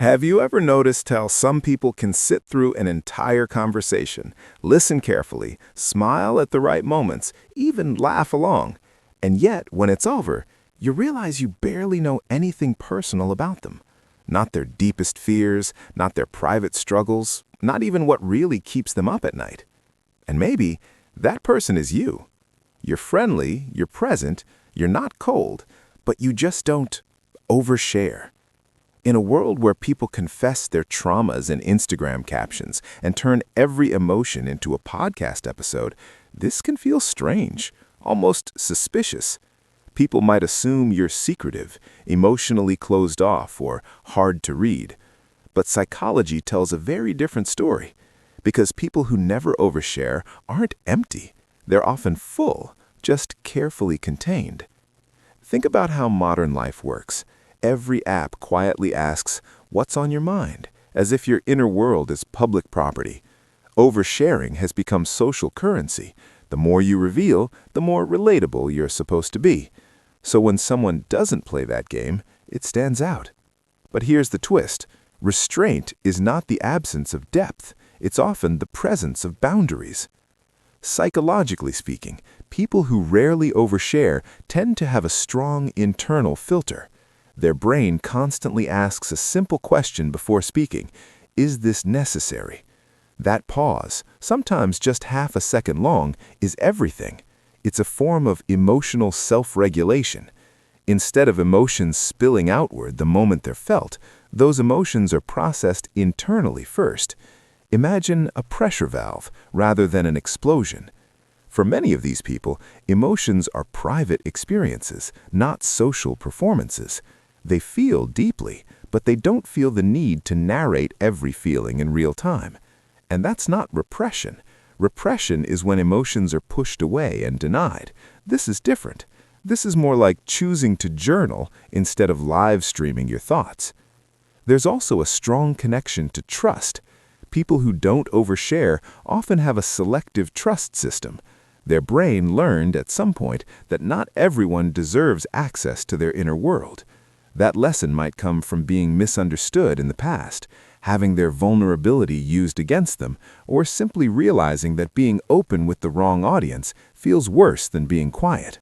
Have you ever noticed how some people can sit through an entire conversation, listen carefully, smile at the right moments, even laugh along, and yet, when it's over, you realize you barely know anything personal about them? Not their deepest fears, not their private struggles, not even what really keeps them up at night. And maybe that person is you. You're friendly, you're present, you're not cold, but you just don't overshare. In a world where people confess their traumas in Instagram captions and turn every emotion into a podcast episode, this can feel strange, almost suspicious. People might assume you're secretive, emotionally closed off, or hard to read. But psychology tells a very different story, because people who never overshare aren't empty. They're often full, just carefully contained. Think about how modern life works. Every app quietly asks, "What's on your mind?" as if your inner world is public property. Oversharing has become social currency. The more you reveal, the more relatable you're supposed to be. So when someone doesn't play that game, it stands out. But here's the twist. Restraint is not the absence of depth. It's often the presence of boundaries. Psychologically speaking, people who rarely overshare tend to have a strong internal filter. Their brain constantly asks a simple question before speaking: is this necessary? That pause, sometimes just half a second long, is everything. It's a form of emotional self-regulation. Instead of emotions spilling outward the moment they're felt, those emotions are processed internally first. Imagine a pressure valve rather than an explosion. For many of these people, emotions are private experiences, not social performances. They feel deeply, but they don't feel the need to narrate every feeling in real time. And that's not repression. Repression is when emotions are pushed away and denied. This is different. This is more like choosing to journal instead of live streaming your thoughts. There's also a strong connection to trust. People who don't overshare often have a selective trust system. Their brain learned at some point that not everyone deserves access to their inner world. That lesson might come from being misunderstood in the past, having their vulnerability used against them, or simply realizing that being open with the wrong audience feels worse than being quiet.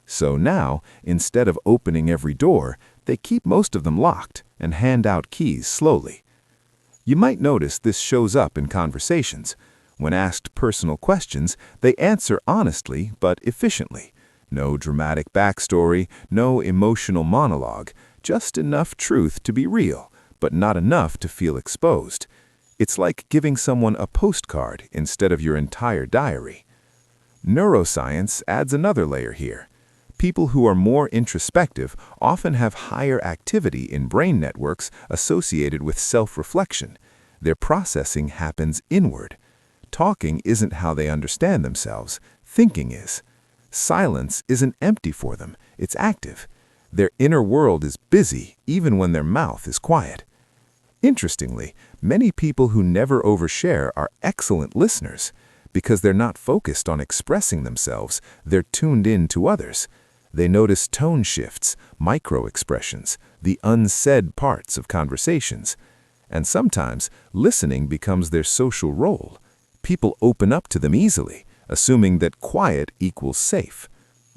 So now, instead of opening every door, they keep most of them locked and hand out keys slowly. You might notice this shows up in conversations. When asked personal questions, they answer honestly but efficiently. No dramatic backstory, no emotional monologue, just enough truth to be real, but not enough to feel exposed. It's like giving someone a postcard instead of your entire diary. Neuroscience adds another layer here. People who are more introspective often have higher activity in brain networks associated with self-reflection. Their processing happens inward. Talking isn't how they understand themselves. Thinking is. Silence isn't empty for them. It's active. Their inner world is busy even when their mouth is quiet. Interestingly, many people who never overshare are excellent listeners. Because they're not focused on expressing themselves, they're tuned in to others. They notice tone shifts, micro-expressions, the unsaid parts of conversations. And sometimes, listening becomes their social role. People open up to them easily, assuming that quiet equals safe.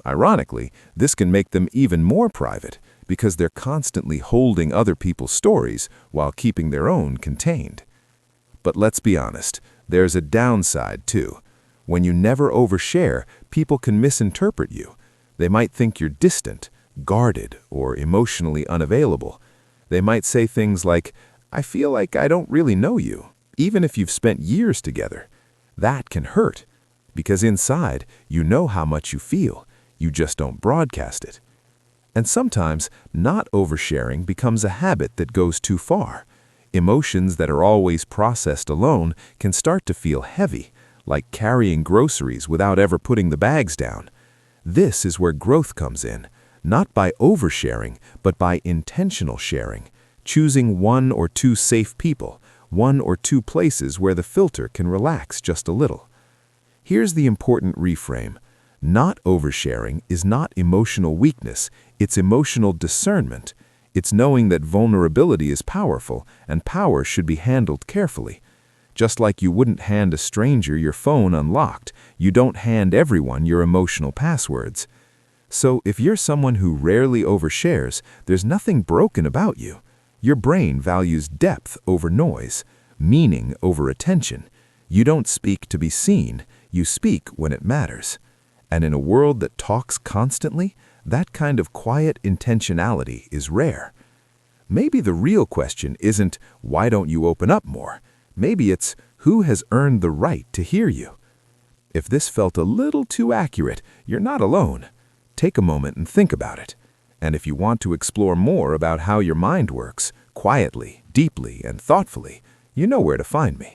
Ironically, this can make them even more private, because they're constantly holding other people's stories while keeping their own contained. But let's be honest, there's a downside too. When you never overshare, people can misinterpret you. They might think you're distant, guarded, or emotionally unavailable. They might say things like, "I feel like I don't really know you," even if you've spent years together. That can hurt, because inside, you know how much you feel. You just don't broadcast it. And sometimes, not oversharing becomes a habit that goes too far. Emotions that are always processed alone can start to feel heavy, like carrying groceries without ever putting the bags down. This is where growth comes in, not by oversharing, but by intentional sharing, choosing one or two safe people, one or two places where the filter can relax just a little. Here's the important reframe. Not oversharing is not emotional weakness, it's emotional discernment. It's knowing that vulnerability is powerful, and power should be handled carefully. Just like you wouldn't hand a stranger your phone unlocked, you don't hand everyone your emotional passwords. So if you're someone who rarely overshares, there's nothing broken about you. Your brain values depth over noise, meaning over attention. You don't speak to be seen, you speak when it matters. And in a world that talks constantly, that kind of quiet intentionality is rare. Maybe the real question isn't, why don't you open up more? Maybe it's, who has earned the right to hear you? If this felt a little too accurate, you're not alone. Take a moment and think about it. And if you want to explore more about how your mind works, quietly, deeply, and thoughtfully, you know where to find me.